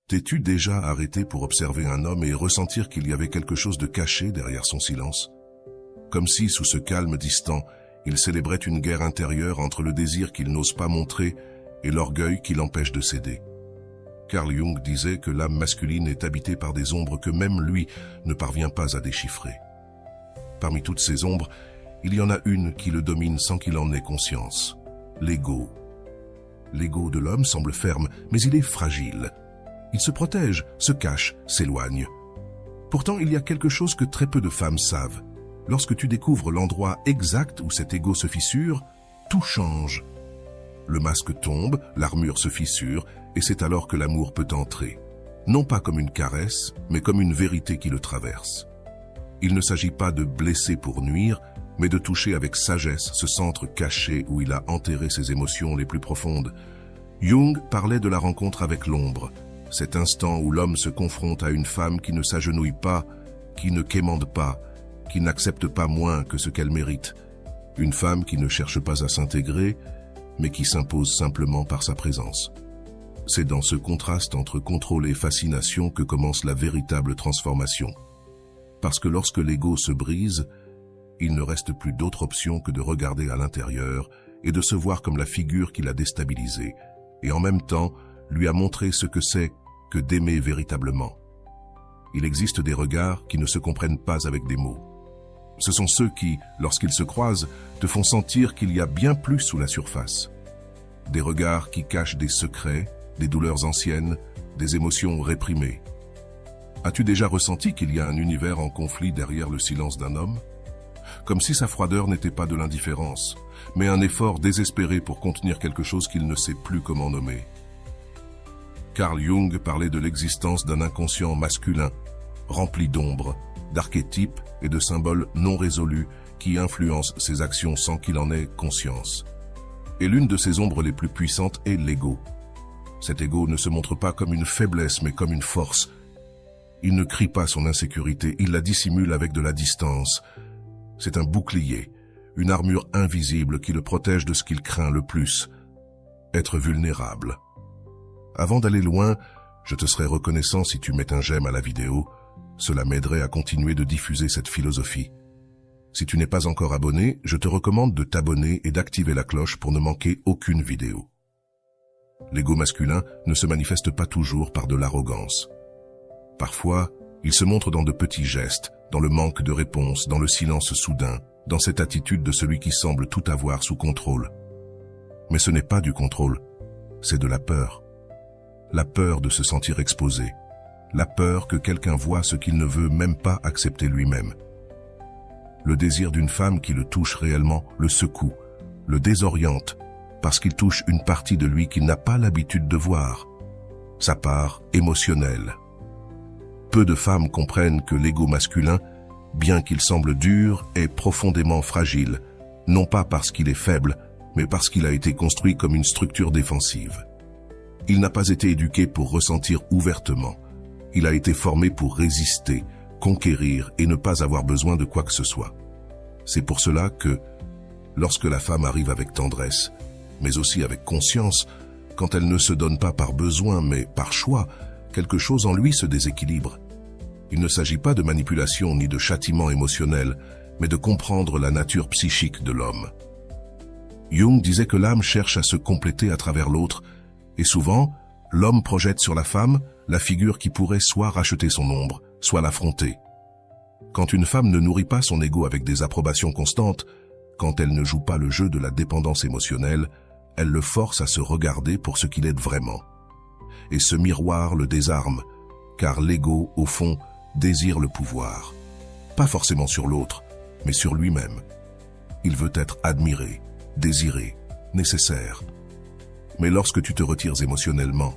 T'es-tu déjà arrêté pour observer un homme et ressentir qu'il y avait quelque chose de caché derrière son silence? Comme si, sous ce calme distant, il célébrait une guerre intérieure entre le désir qu'il n'ose pas montrer et l'orgueil qui l'empêche de céder. Carl Jung disait que l'âme masculine est habitée par des ombres que même lui ne parvient pas à déchiffrer. Parmi toutes ces ombres, il y en a une qui le domine sans qu'il en ait conscience, l'ego. L'ego de l'homme semble ferme, mais il est fragile. Il se protège, se cache, s'éloigne. Pourtant, il y a quelque chose que très peu de femmes savent. Lorsque tu découvres l'endroit exact où cet ego se fissure, tout change. Le masque tombe, l'armure se fissure, et c'est alors que l'amour peut entrer. Non pas comme une caresse, mais comme une vérité qui le traverse. Il ne s'agit pas de blesser pour nuire, mais de toucher avec sagesse ce centre caché où il a enterré ses émotions les plus profondes. Jung parlait de la rencontre avec l'ombre, cet instant où l'homme se confronte à une femme qui ne s'agenouille pas, qui ne quémande pas, qui n'accepte pas moins que ce qu'elle mérite. Une femme qui ne cherche pas à s'intégrer, mais qui s'impose simplement par sa présence. C'est dans ce contraste entre contrôle et fascination que commence la véritable transformation. Parce que lorsque l'ego se brise, il ne reste plus d'autre option que de regarder à l'intérieur et de se voir comme la figure qui l'a déstabilisé, et en même temps lui a montré ce que c'est que d'aimer véritablement. Il existe des regards qui ne se comprennent pas avec des mots. Ce sont ceux qui, lorsqu'ils se croisent, te font sentir qu'il y a bien plus sous la surface. Des regards qui cachent des secrets, des douleurs anciennes, des émotions réprimées. As-tu déjà ressenti qu'il y a un univers en conflit derrière le silence d'un homme? Comme si sa froideur n'était pas de l'indifférence, mais un effort désespéré pour contenir quelque chose qu'il ne sait plus comment nommer. Carl Jung parlait de l'existence d'un inconscient masculin, rempli d'ombres, d'archétypes et de symboles non résolus qui influencent ses actions sans qu'il en ait conscience. Et l'une de ces ombres les plus puissantes est l'ego. Cet ego ne se montre pas comme une faiblesse mais comme une force. Il ne crie pas son insécurité, il la dissimule avec de la distance. C'est un bouclier, une armure invisible qui le protège de ce qu'il craint le plus, être vulnérable. Avant d'aller loin, je te serais reconnaissant si tu mets un j'aime à la vidéo. Cela m'aiderait à continuer de diffuser cette philosophie. Si tu n'es pas encore abonné, je te recommande de t'abonner et d'activer la cloche pour ne manquer aucune vidéo. L'ego masculin ne se manifeste pas toujours par de l'arrogance. Parfois, il se montre dans de petits gestes, dans le manque de réponse, dans le silence soudain, dans cette attitude de celui qui semble tout avoir sous contrôle. Mais ce n'est pas du contrôle, c'est de la peur. La peur de se sentir exposé. La peur que quelqu'un voie ce qu'il ne veut même pas accepter lui-même. Le désir d'une femme qui le touche réellement le secoue, le désoriente, parce qu'il touche une partie de lui qu'il n'a pas l'habitude de voir, sa part émotionnelle. Peu de femmes comprennent que l'ego masculin, bien qu'il semble dur, est profondément fragile, non pas parce qu'il est faible, mais parce qu'il a été construit comme une structure défensive. Il n'a pas été éduqué pour ressentir ouvertement. Il a été formé pour résister, conquérir et ne pas avoir besoin de quoi que ce soit. C'est pour cela que, lorsque la femme arrive avec tendresse, mais aussi avec conscience, quand elle ne se donne pas par besoin mais par choix, quelque chose en lui se déséquilibre. Il ne s'agit pas de manipulation ni de châtiment émotionnel, mais de comprendre la nature psychique de l'homme. Jung disait que l'âme cherche à se compléter à travers l'autre, et souvent, l'homme projette sur la femme la figure qui pourrait soit racheter son ombre, soit l'affronter. Quand une femme ne nourrit pas son ego avec des approbations constantes, quand elle ne joue pas le jeu de la dépendance émotionnelle, elle le force à se regarder pour ce qu'il est vraiment. Et ce miroir le désarme, car l'ego, au fond, désire le pouvoir. Pas forcément sur l'autre, mais sur lui-même. Il veut être admiré, désiré, nécessaire. Mais lorsque tu te retires émotionnellement,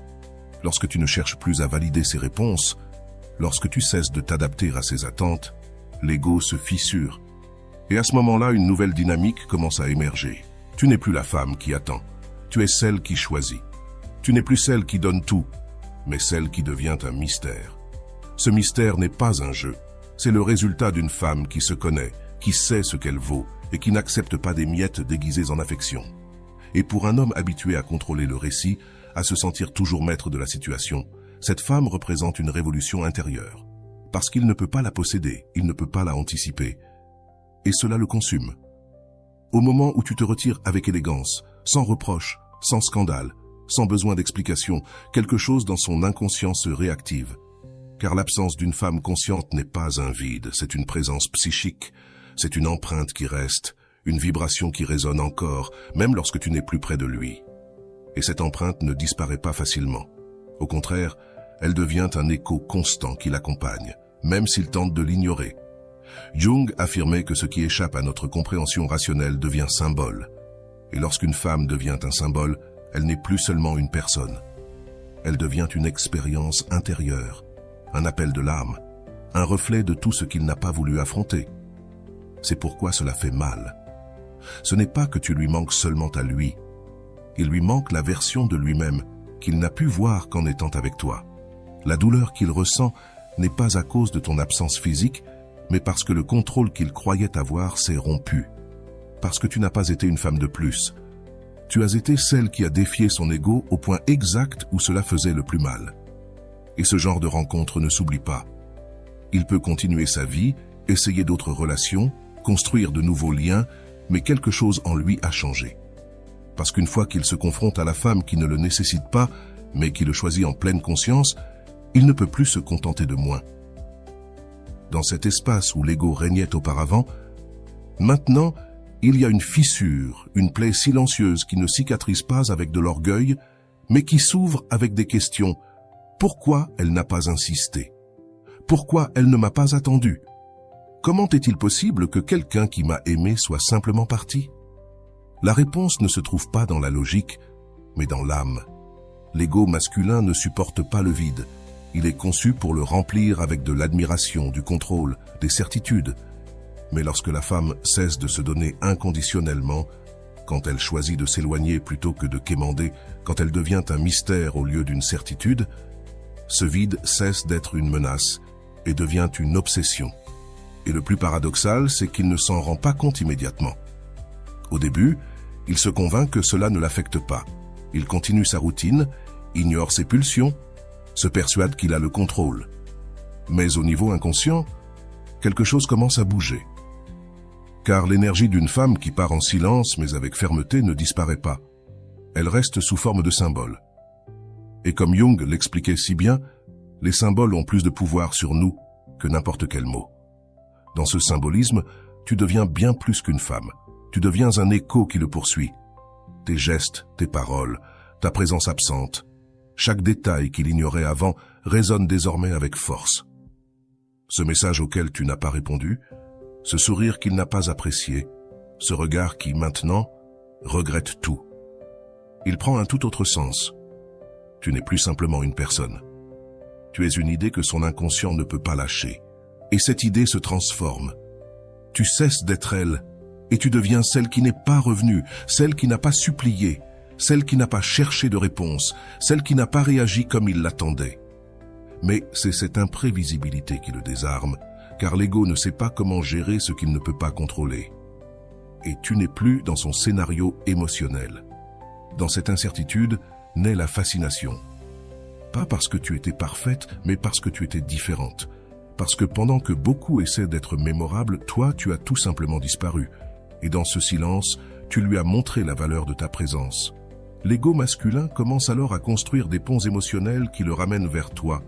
lorsque tu ne cherches plus à valider ses réponses, lorsque tu cesses de t'adapter à ses attentes, l'ego se fissure. Et à ce moment-là, une nouvelle dynamique commence à émerger. Tu n'es plus la femme qui attend, tu es celle qui choisit. Tu n'es plus celle qui donne tout, mais celle qui devient un mystère. Ce mystère n'est pas un jeu, c'est le résultat d'une femme qui se connaît, qui sait ce qu'elle vaut et qui n'accepte pas des miettes déguisées en affection. Et pour un homme habitué à contrôler le récit, à se sentir toujours maître de la situation, cette femme représente une révolution intérieure. Parce qu'il ne peut pas la posséder, il ne peut pas la anticiper. Et cela le consume. Au moment où tu te retires avec élégance, sans reproche, sans scandale, sans besoin d'explication, quelque chose dans son inconscient se réactive. Car l'absence d'une femme consciente n'est pas un vide, c'est une présence psychique, c'est une empreinte qui reste, une vibration qui résonne encore, même lorsque tu n'es plus près de lui. Et cette empreinte ne disparaît pas facilement. Au contraire, elle devient un écho constant qui l'accompagne, même s'il tente de l'ignorer. Jung affirmait que ce qui échappe à notre compréhension rationnelle devient symbole. Et lorsqu'une femme devient un symbole, elle n'est plus seulement une personne. Elle devient une expérience intérieure, un appel de l'âme, un reflet de tout ce qu'il n'a pas voulu affronter. C'est pourquoi cela fait mal. Ce n'est pas que tu lui manques seulement à lui. Il lui manque la version de lui-même qu'il n'a pu voir qu'en étant avec toi. La douleur qu'il ressent n'est pas à cause de ton absence physique, mais parce que le contrôle qu'il croyait avoir s'est rompu. Parce que tu n'as pas été une femme de plus. Tu as été celle qui a défié son ego au point exact où cela faisait le plus mal. Et ce genre de rencontre ne s'oublie pas. Il peut continuer sa vie, essayer d'autres relations, construire de nouveaux liens, mais quelque chose en lui a changé. Parce qu'une fois qu'il se confronte à la femme qui ne le nécessite pas, mais qui le choisit en pleine conscience, il ne peut plus se contenter de moins. Dans cet espace où l'ego régnait auparavant, maintenant, il y a une fissure, une plaie silencieuse qui ne cicatrise pas avec de l'orgueil, mais qui s'ouvre avec des questions. Pourquoi elle n'a pas insisté? Pourquoi elle ne m'a pas attendu? Comment est-il possible que quelqu'un qui m'a aimé soit simplement parti? La réponse ne se trouve pas dans la logique, mais dans l'âme. L'ego masculin ne supporte pas le vide. Il est conçu pour le remplir avec de l'admiration, du contrôle, des certitudes. Mais lorsque la femme cesse de se donner inconditionnellement, quand elle choisit de s'éloigner plutôt que de quémander, quand elle devient un mystère au lieu d'une certitude, ce vide cesse d'être une menace et devient une obsession. Et le plus paradoxal, c'est qu'il ne s'en rend pas compte immédiatement. Au début, il se convainc que cela ne l'affecte pas. Il continue sa routine, ignore ses pulsions, se persuade qu'il a le contrôle. Mais au niveau inconscient, quelque chose commence à bouger. Car l'énergie d'une femme qui part en silence mais avec fermeté ne disparaît pas. Elle reste sous forme de symbole. Et comme Jung l'expliquait si bien, les symboles ont plus de pouvoir sur nous que n'importe quel mot. Dans ce symbolisme, tu deviens bien plus qu'une femme. Tu deviens un écho qui le poursuit. Tes gestes, tes paroles, ta présence absente, chaque détail qu'il ignorait avant résonne désormais avec force. Ce message auquel tu n'as pas répondu, ce sourire qu'il n'a pas apprécié, ce regard qui, maintenant, regrette tout. Il prend un tout autre sens. Tu n'es plus simplement une personne. Tu es une idée que son inconscient ne peut pas lâcher. Et cette idée se transforme. Tu cesses d'être elle, et tu deviens celle qui n'est pas revenue, celle qui n'a pas supplié, celle qui n'a pas cherché de réponse, celle qui n'a pas réagi comme il l'attendait. Mais c'est cette imprévisibilité qui le désarme, car l'ego ne sait pas comment gérer ce qu'il ne peut pas contrôler. Et tu n'es plus dans son scénario émotionnel. Dans cette incertitude naît la fascination. Pas parce que tu étais parfaite, mais parce que tu étais différente. Parce que pendant que beaucoup essaient d'être mémorables, toi, tu as tout simplement disparu. Et dans ce silence, tu lui as montré la valeur de ta présence. L'ego masculin commence alors à construire des ponts émotionnels qui le ramènent vers toi,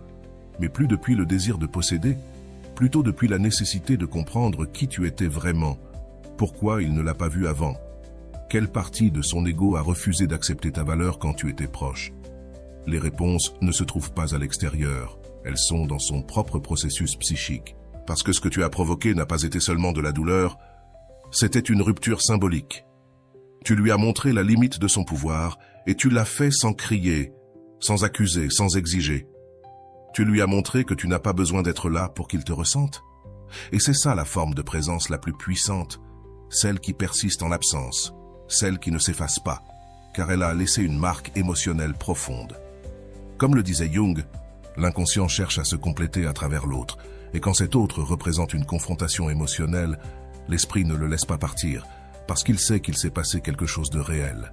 mais plus depuis le désir de posséder, plutôt depuis la nécessité de comprendre qui tu étais vraiment, pourquoi il ne l'a pas vu avant, quelle partie de son ego a refusé d'accepter ta valeur quand tu étais proche. Les réponses ne se trouvent pas à l'extérieur, elles sont dans son propre processus psychique. Parce que ce que tu as provoqué n'a pas été seulement de la douleur, c'était une rupture symbolique. Tu lui as montré la limite de son pouvoir et tu l'as fait sans crier, sans accuser, sans exiger. Tu lui as montré que tu n'as pas besoin d'être là pour qu'il te ressente. Et c'est ça la forme de présence la plus puissante, celle qui persiste en l'absence, celle qui ne s'efface pas, car elle a laissé une marque émotionnelle profonde. Comme le disait Jung, l'inconscient cherche à se compléter à travers l'autre, et quand cet autre représente une confrontation émotionnelle, l'esprit ne le laisse pas partir, parce qu'il sait qu'il s'est passé quelque chose de réel.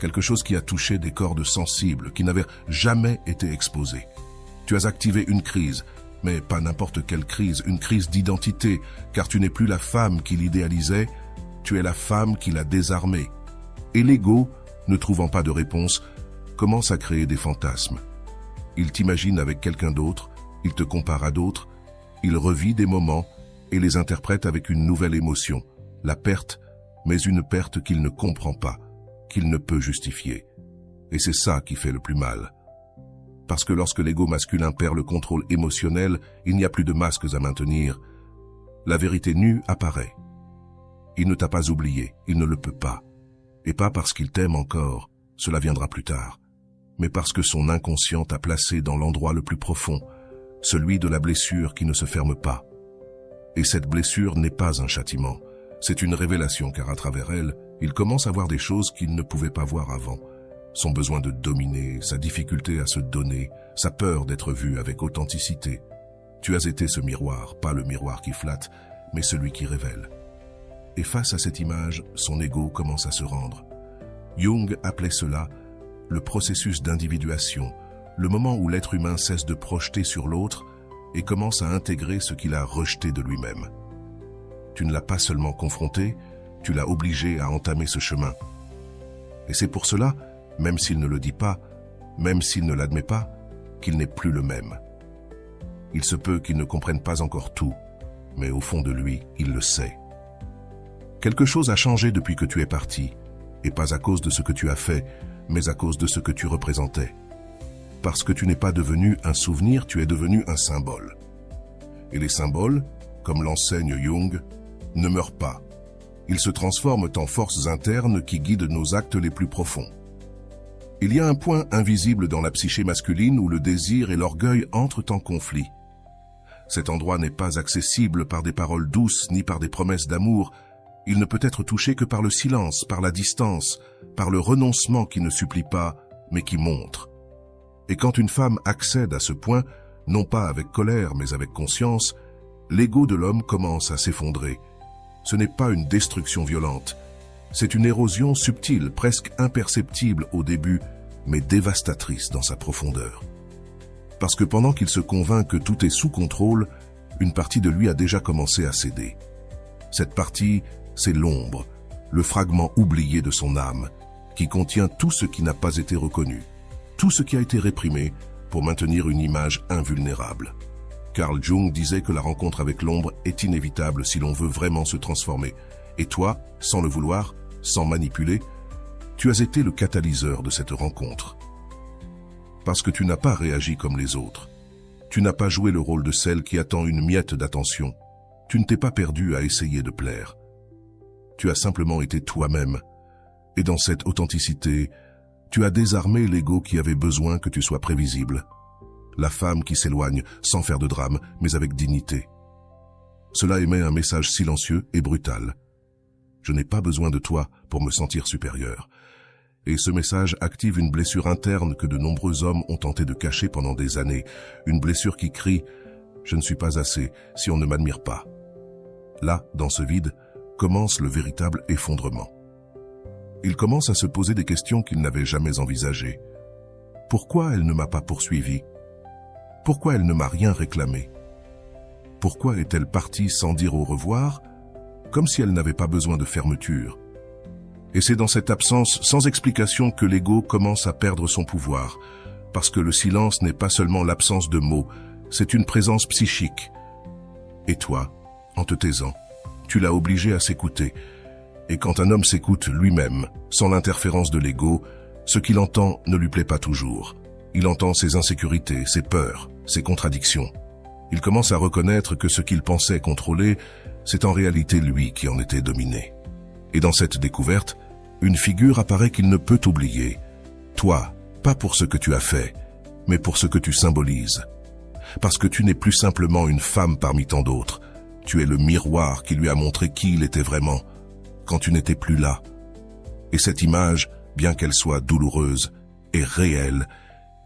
quelque chose qui a touché des cordes sensibles qui n'avaient jamais été exposées. Tu as activé une crise, mais pas n'importe quelle crise, une crise d'identité, car tu n'es plus la femme qu'il idéalisait, tu es la femme qu'il a désarmée. Et l'ego, ne trouvant pas de réponse, commence à créer des fantasmes. Il t'imagine avec quelqu'un d'autre, il te compare à d'autres, il revit des moments et les interprète avec une nouvelle émotion, la perte, mais une perte qu'il ne comprend pas, qu'il ne peut justifier. Et c'est ça qui fait le plus mal. Parce que lorsque l'ego masculin perd le contrôle émotionnel, il n'y a plus de masques à maintenir. La vérité nue apparaît. Il ne t'a pas oublié, il ne le peut pas. Et pas parce qu'il t'aime encore, cela viendra plus tard, mais parce que son inconscient t'a placé dans l'endroit le plus profond, celui de la blessure qui ne se ferme pas. Et cette blessure n'est pas un châtiment, c'est une révélation car à travers elle, il commence à voir des choses qu'il ne pouvait pas voir avant. Son besoin de dominer, sa difficulté à se donner, sa peur d'être vu avec authenticité. Tu as été ce miroir, pas le miroir qui flatte, mais celui qui révèle. Et face à cette image, son ego commence à se rendre. Jung appelait cela le processus d'individuation, le moment où l'être humain cesse de projeter sur l'autre et commence à intégrer ce qu'il a rejeté de lui-même. Tu ne l'as pas seulement confronté, tu l'as obligé à entamer ce chemin. Et c'est pour cela, même s'il ne le dit pas, même s'il ne l'admet pas, qu'il n'est plus le même. Il se peut qu'il ne comprenne pas encore tout, mais au fond de lui, il le sait. Quelque chose a changé depuis que tu es parti, et pas à cause de ce que tu as fait, mais à cause de ce que tu représentais. Parce que tu n'es pas devenu un souvenir, tu es devenu un symbole. Et les symboles, comme l'enseigne Jung, ne meurent pas. Ils se transforment en forces internes qui guident nos actes les plus profonds. Il y a un point invisible dans la psyché masculine où le désir et l'orgueil entrent en conflit. Cet endroit n'est pas accessible par des paroles douces ni par des promesses d'amour. Il ne peut être touché que par le silence, par la distance, par le renoncement qui ne supplie pas, mais qui montre. Et quand une femme accède à ce point, non pas avec colère mais avec conscience, l'ego de l'homme commence à s'effondrer. Ce n'est pas une destruction violente. C'est une érosion subtile, presque imperceptible au début, mais dévastatrice dans sa profondeur. Parce que pendant qu'il se convainc que tout est sous contrôle, une partie de lui a déjà commencé à céder. Cette partie, c'est l'ombre, le fragment oublié de son âme, qui contient tout ce qui n'a pas été reconnu, tout ce qui a été réprimé pour maintenir une image invulnérable. Carl Jung disait que la rencontre avec l'ombre est inévitable si l'on veut vraiment se transformer. Et toi, sans le vouloir, sans manipuler, tu as été le catalyseur de cette rencontre. Parce que tu n'as pas réagi comme les autres. Tu n'as pas joué le rôle de celle qui attend une miette d'attention. Tu ne t'es pas perdu à essayer de plaire. Tu as simplement été toi-même. Et dans cette authenticité, tu as désarmé l'ego qui avait besoin que tu sois prévisible. La femme qui s'éloigne sans faire de drame, mais avec dignité. Cela émet un message silencieux et brutal. Je n'ai pas besoin de toi pour me sentir supérieur. Et ce message active une blessure interne que de nombreux hommes ont tenté de cacher pendant des années. Une blessure qui crie « Je ne suis pas assez si on ne m'admire pas ». Là, dans ce vide, commence le véritable effondrement. Il commence à se poser des questions qu'il n'avait jamais envisagées. Pourquoi elle ne m'a pas poursuivi? Pourquoi elle ne m'a rien réclamé? Pourquoi est-elle partie sans dire au revoir, comme si elle n'avait pas besoin de fermeture? Et c'est dans cette absence sans explication que l'ego commence à perdre son pouvoir, parce que le silence n'est pas seulement l'absence de mots, c'est une présence psychique. Et toi, en te taisant, tu l'as obligé à s'écouter. Et quand un homme s'écoute lui-même, sans l'interférence de l'ego, ce qu'il entend ne lui plaît pas toujours. Il entend ses insécurités, ses peurs, ses contradictions. Il commence à reconnaître que ce qu'il pensait contrôler, c'est en réalité lui qui en était dominé. Et dans cette découverte, une figure apparaît qu'il ne peut oublier. Toi, pas pour ce que tu as fait, mais pour ce que tu symbolises. Parce que tu n'es plus simplement une femme parmi tant d'autres. Tu es le miroir qui lui a montré qui il était vraiment, quand tu n'étais plus là. Et cette image, bien qu'elle soit douloureuse, est réelle.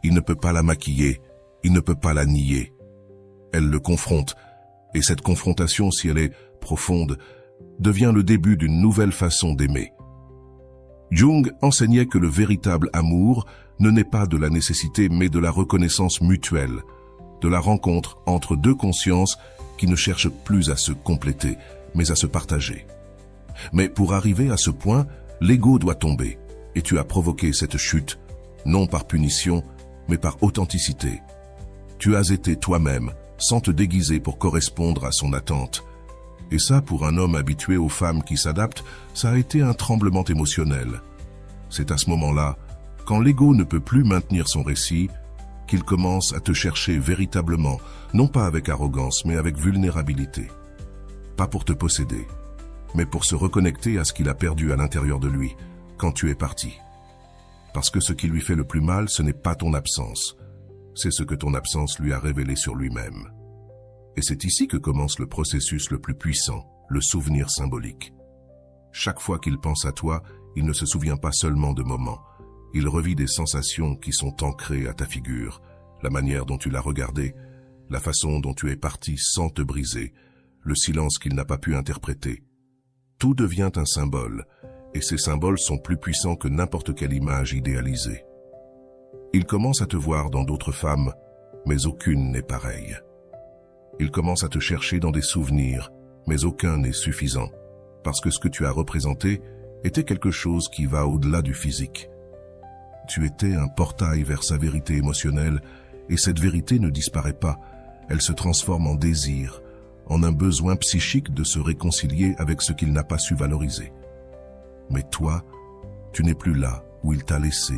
Il ne peut pas la maquiller, il ne peut pas la nier. Elle le confronte, et cette confrontation, si elle est profonde, devient le début d'une nouvelle façon d'aimer. Jung enseignait que le véritable amour ne naît pas de la nécessité mais de la reconnaissance mutuelle, de la rencontre entre deux consciences qui ne cherchent plus à se compléter, mais à se partager. Mais pour arriver à ce point, l'ego doit tomber, et tu as provoqué cette chute, non par punition, mais par authenticité. Tu as été toi-même, sans te déguiser pour correspondre à son attente. Et ça, pour un homme habitué aux femmes qui s'adaptent, ça a été un tremblement émotionnel. C'est à ce moment-là, quand l'ego ne peut plus maintenir son récit, qu'il commence à te chercher véritablement, non pas avec arrogance, mais avec vulnérabilité. Pas pour te posséder, mais pour se reconnecter à ce qu'il a perdu à l'intérieur de lui, quand tu es parti. Parce que ce qui lui fait le plus mal, ce n'est pas ton absence, c'est ce que ton absence lui a révélé sur lui-même. Et c'est ici que commence le processus le plus puissant, le souvenir symbolique. Chaque fois qu'il pense à toi, il ne se souvient pas seulement de moments. Il revit des sensations qui sont ancrées à ta figure, la manière dont tu l'as regardé, la façon dont tu es parti sans te briser, le silence qu'il n'a pas pu interpréter. Tout devient un symbole, et ces symboles sont plus puissants que n'importe quelle image idéalisée. Il commence à te voir dans d'autres femmes, mais aucune n'est pareille. Il commence à te chercher dans des souvenirs, mais aucun n'est suffisant, parce que ce que tu as représenté était quelque chose qui va au-delà du physique. Tu étais un portail vers sa vérité émotionnelle, et cette vérité ne disparaît pas, elle se transforme en désir, en un besoin psychique de se réconcilier avec ce qu'il n'a pas su valoriser. Mais toi, tu n'es plus là où il t'a laissé.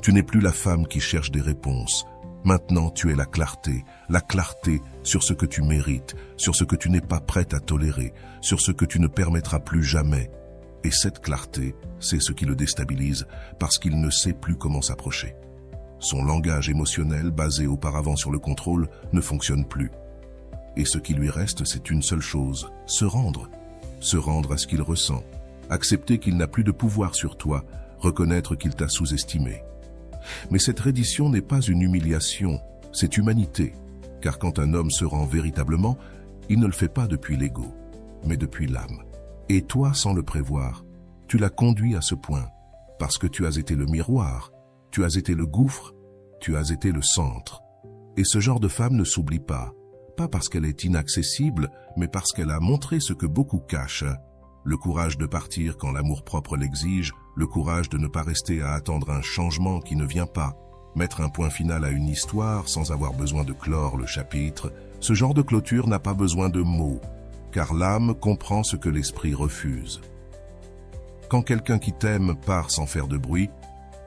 Tu n'es plus la femme qui cherche des réponses. Maintenant, tu es la clarté sur ce que tu mérites, sur ce que tu n'es pas prête à tolérer, sur ce que tu ne permettras plus jamais. Et cette clarté, c'est ce qui le déstabilise, parce qu'il ne sait plus comment s'approcher. Son langage émotionnel, basé auparavant sur le contrôle, ne fonctionne plus. Et ce qui lui reste, c'est une seule chose, se rendre. Se rendre à ce qu'il ressent. Accepter qu'il n'a plus de pouvoir sur toi, reconnaître qu'il t'a sous-estimé. Mais cette reddition n'est pas une humiliation, c'est humanité. Car quand un homme se rend véritablement, il ne le fait pas depuis l'ego, mais depuis l'âme. Et toi, sans le prévoir, tu l'as conduit à ce point, parce que tu as été le miroir, tu as été le gouffre, tu as été le centre. Et ce genre de femme ne s'oublie pas parce qu'elle est inaccessible, mais parce qu'elle a montré ce que beaucoup cachent. Le courage de partir quand l'amour-propre l'exige, le courage de ne pas rester à attendre un changement qui ne vient pas, mettre un point final à une histoire sans avoir besoin de clore le chapitre. Ce genre de clôture n'a pas besoin de mots, car l'âme comprend ce que l'esprit refuse. Quand quelqu'un qui t'aime part sans faire de bruit,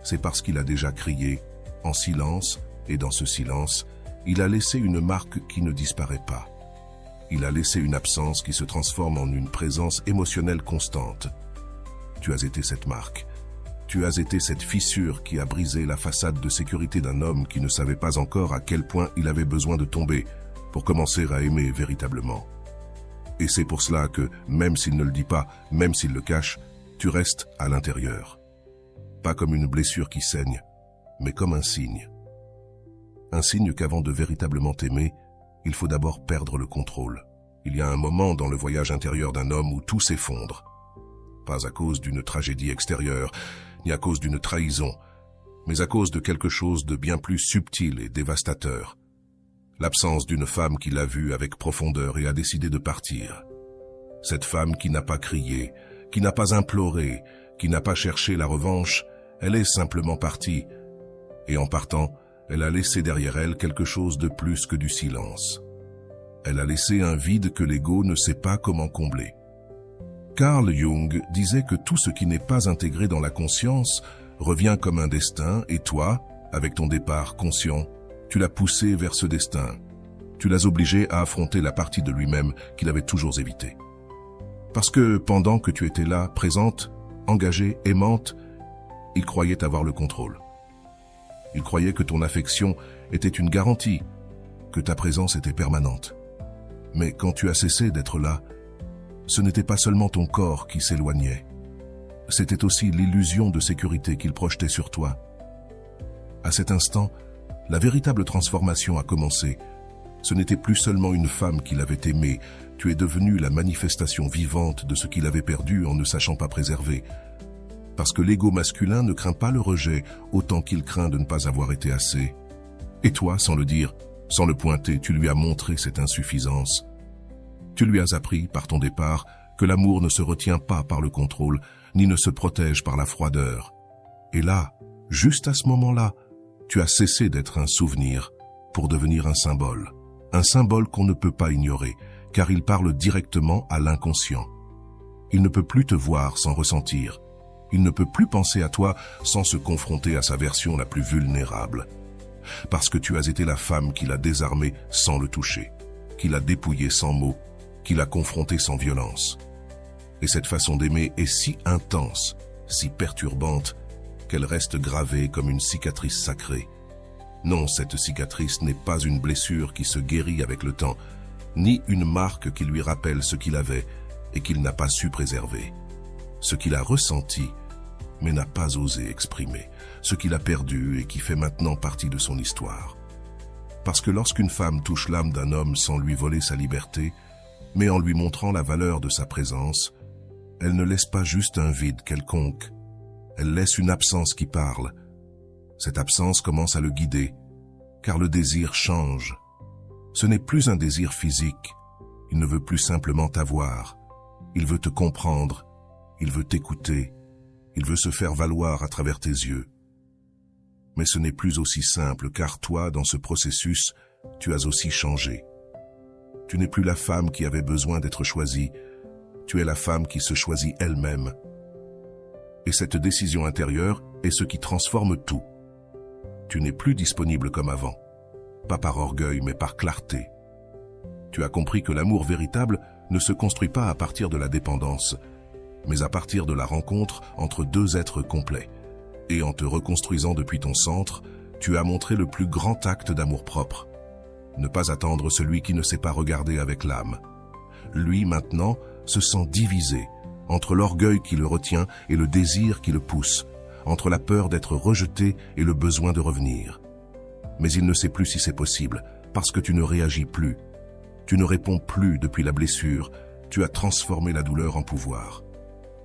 c'est parce qu'il a déjà crié, en silence, et dans ce silence, il a laissé une marque qui ne disparaît pas. Il a laissé une absence qui se transforme en une présence émotionnelle constante. Tu as été cette marque. Tu as été cette fissure qui a brisé la façade de sécurité d'un homme qui ne savait pas encore à quel point il avait besoin de tomber pour commencer à aimer véritablement. Et c'est pour cela que, même s'il ne le dit pas, même s'il le cache, tu restes à l'intérieur. Pas comme une blessure qui saigne, mais comme un signe. Un signe qu'avant de véritablement t'aimer, il faut d'abord perdre le contrôle. Il y a un moment dans le voyage intérieur d'un homme où tout s'effondre. Pas à cause d'une tragédie extérieure, ni à cause d'une trahison, mais à cause de quelque chose de bien plus subtil et dévastateur. L'absence d'une femme qui l'a vu avec profondeur et a décidé de partir. Cette femme qui n'a pas crié, qui n'a pas imploré, qui n'a pas cherché la revanche, elle est simplement partie. Et en partant, elle a laissé derrière elle quelque chose de plus que du silence. Elle a laissé un vide que l'ego ne sait pas comment combler. Carl Jung disait que tout ce qui n'est pas intégré dans la conscience revient comme un destin et toi, avec ton départ conscient, tu l'as poussé vers ce destin. Tu l'as obligé à affronter la partie de lui-même qu'il avait toujours évitée. Parce que pendant que tu étais là, présente, engagée, aimante, il croyait avoir le contrôle. Il croyait que ton affection était une garantie, que ta présence était permanente. Mais quand tu as cessé d'être là, ce n'était pas seulement ton corps qui s'éloignait. C'était aussi l'illusion de sécurité qu'il projetait sur toi. À cet instant, la véritable transformation a commencé. Ce n'était plus seulement une femme qu'il avait aimée, tu es devenue la manifestation vivante de ce qu'il avait perdu en ne sachant pas préserver. Parce que l'ego masculin ne craint pas le rejet autant qu'il craint de ne pas avoir été assez. Et toi, sans le dire, sans le pointer, tu lui as montré cette insuffisance. Tu lui as appris, par ton départ, que l'amour ne se retient pas par le contrôle, ni ne se protège par la froideur. Et là, juste à ce moment-là, tu as cessé d'être un souvenir pour devenir un symbole qu'on ne peut pas ignorer, car il parle directement à l'inconscient. Il ne peut plus te voir sans ressentir. Il ne peut plus penser à toi sans se confronter à sa version la plus vulnérable. Parce que tu as été la femme qui l'a désarmé sans le toucher, qui l'a dépouillé sans mots, qui l'a confronté sans violence. Et cette façon d'aimer est si intense, si perturbante, qu'elle reste gravée comme une cicatrice sacrée. Non, cette cicatrice n'est pas une blessure qui se guérit avec le temps, ni une marque qui lui rappelle ce qu'il avait et qu'il n'a pas su préserver. Ce qu'il a ressenti, mais n'a pas osé exprimer, ce qu'il a perdu et qui fait maintenant partie de son histoire. Parce que lorsqu'une femme touche l'âme d'un homme sans lui voler sa liberté, mais en lui montrant la valeur de sa présence, elle ne laisse pas juste un vide quelconque, elle laisse une absence qui parle. Cette absence commence à le guider, car le désir change. Ce n'est plus un désir physique, il ne veut plus simplement t'avoir, il veut te comprendre, il veut t'écouter, il veut se faire valoir à travers tes yeux. Mais ce n'est plus aussi simple, car toi, dans ce processus, tu as aussi changé. Tu n'es plus la femme qui avait besoin d'être choisie, tu es la femme qui se choisit elle-même. Et cette décision intérieure est ce qui transforme tout. Tu n'es plus disponible comme avant, pas par orgueil mais par clarté. Tu as compris que l'amour véritable ne se construit pas à partir de la dépendance, mais à partir de la rencontre entre deux êtres complets. Et en te reconstruisant depuis ton centre, tu as montré le plus grand acte d'amour-propre. Ne pas attendre celui qui ne sait pas regarder avec l'âme. Lui, maintenant, se sent divisé entre l'orgueil qui le retient et le désir qui le pousse, entre la peur d'être rejeté et le besoin de revenir. Mais il ne sait plus si c'est possible, parce que tu ne réagis plus. Tu ne réponds plus depuis la blessure, tu as transformé la douleur en pouvoir.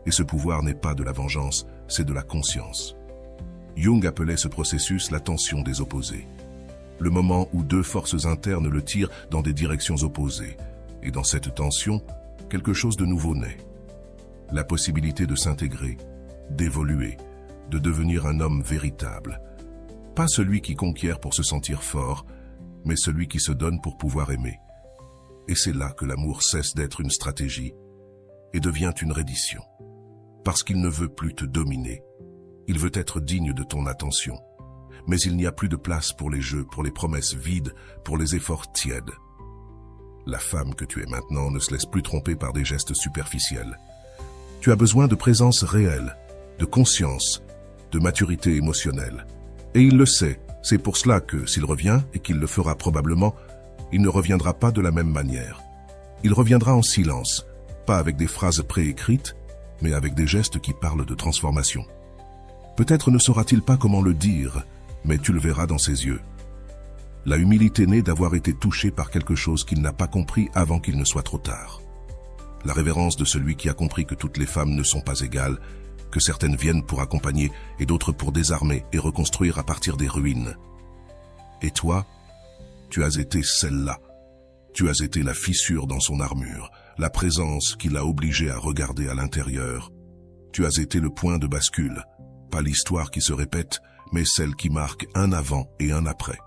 Et ce pouvoir n'est pas de la vengeance, c'est de la conscience. Jung appelait ce processus la tension des opposés. Le moment où deux forces internes le tirent dans des directions opposées. Et dans cette tension, quelque chose de nouveau naît. La possibilité de s'intégrer, d'évoluer, de devenir un homme véritable. Pas celui qui conquiert pour se sentir fort, mais celui qui se donne pour pouvoir aimer. Et c'est là que l'amour cesse d'être une stratégie et devient une reddition. Parce qu'il ne veut plus te dominer. Il veut être digne de ton attention. Mais il n'y a plus de place pour les jeux, pour les promesses vides, pour les efforts tièdes. La femme que tu es maintenant ne se laisse plus tromper par des gestes superficiels. Tu as besoin de présence réelle, de conscience, de maturité émotionnelle. Et il le sait, c'est pour cela que, s'il revient, et qu'il le fera probablement, il ne reviendra pas de la même manière. Il reviendra en silence, pas avec des phrases préécrites, mais avec des gestes qui parlent de transformation. Peut-être ne saura-t-il pas comment le dire, mais tu le verras dans ses yeux. La humilité naît d'avoir été touché par quelque chose qu'il n'a pas compris avant qu'il ne soit trop tard. La révérence de celui qui a compris que toutes les femmes ne sont pas égales, que certaines viennent pour accompagner et d'autres pour désarmer et reconstruire à partir des ruines. Et toi, tu as été celle-là. Tu as été la fissure dans son armure, la présence qui l'a obligé à regarder à l'intérieur. Tu as été le point de bascule, pas l'histoire qui se répète, mais celle qui marque un avant et un après.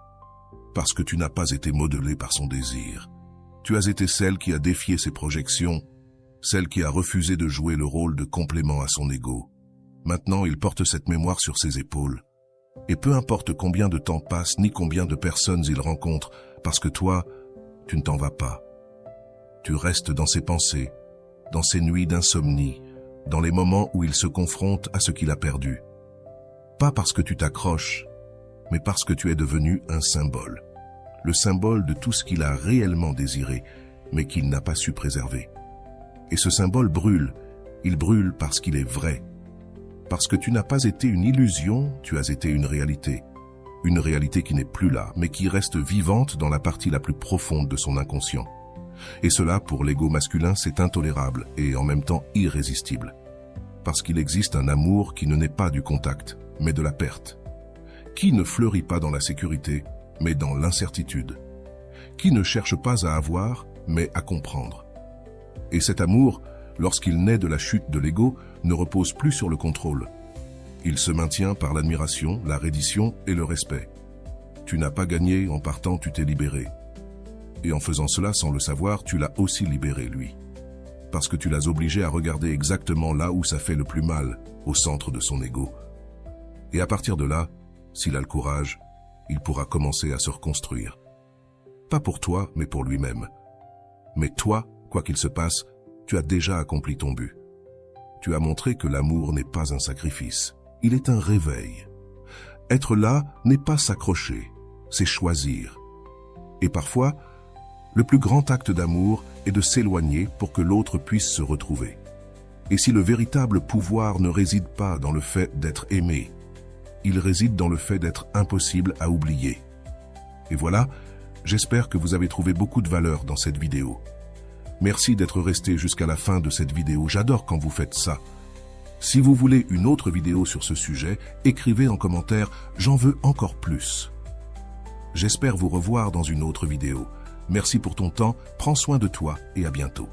Parce que tu n'as pas été modelé par son désir. Tu as été celle qui a défié ses projections, celle qui a refusé de jouer le rôle de complément à son ego. Maintenant, il porte cette mémoire sur ses épaules. Et peu importe combien de temps passe, ni combien de personnes il rencontre, parce que toi, tu ne t'en vas pas. Tu restes dans ses pensées, dans ses nuits d'insomnie, dans les moments où il se confronte à ce qu'il a perdu. Pas parce que tu t'accroches, mais parce que tu es devenu un symbole. Le symbole de tout ce qu'il a réellement désiré, mais qu'il n'a pas su préserver. Et ce symbole brûle. Il brûle parce qu'il est vrai. Parce que tu n'as pas été une illusion, tu as été une réalité. Une réalité qui n'est plus là, mais qui reste vivante dans la partie la plus profonde de son inconscient. Et cela, pour l'ego masculin, c'est intolérable et en même temps irrésistible. Parce qu'il existe un amour qui ne naît pas du contact, mais de la perte. Qui ne fleurit pas dans la sécurité, mais dans l'incertitude. Qui ne cherche pas à avoir, mais à comprendre. Et cet amour, lorsqu'il naît de la chute de l'ego, ne repose plus sur le contrôle. Il se maintient par l'admiration, la reddition et le respect. Tu n'as pas gagné, en partant tu t'es libéré. Et en faisant cela sans le savoir, tu l'as aussi libéré, lui. Parce que tu l'as obligé à regarder exactement là où ça fait le plus mal, au centre de son ego. Et à partir de là, s'il a le courage, il pourra commencer à se reconstruire. Pas pour toi, mais pour lui-même. Mais toi, quoi qu'il se passe, tu as déjà accompli ton but. Tu as montré que l'amour n'est pas un sacrifice, il est un réveil. Être là n'est pas s'accrocher, c'est choisir. Et parfois, le plus grand acte d'amour est de s'éloigner pour que l'autre puisse se retrouver. Et si le véritable pouvoir ne réside pas dans le fait d'être aimé, il réside dans le fait d'être impossible à oublier. Et voilà, j'espère que vous avez trouvé beaucoup de valeur dans cette vidéo. Merci d'être resté jusqu'à la fin de cette vidéo, j'adore quand vous faites ça. Si vous voulez une autre vidéo sur ce sujet, écrivez en commentaire « J'en veux encore plus ». J'espère vous revoir dans une autre vidéo. Merci pour ton temps, prends soin de toi et à bientôt.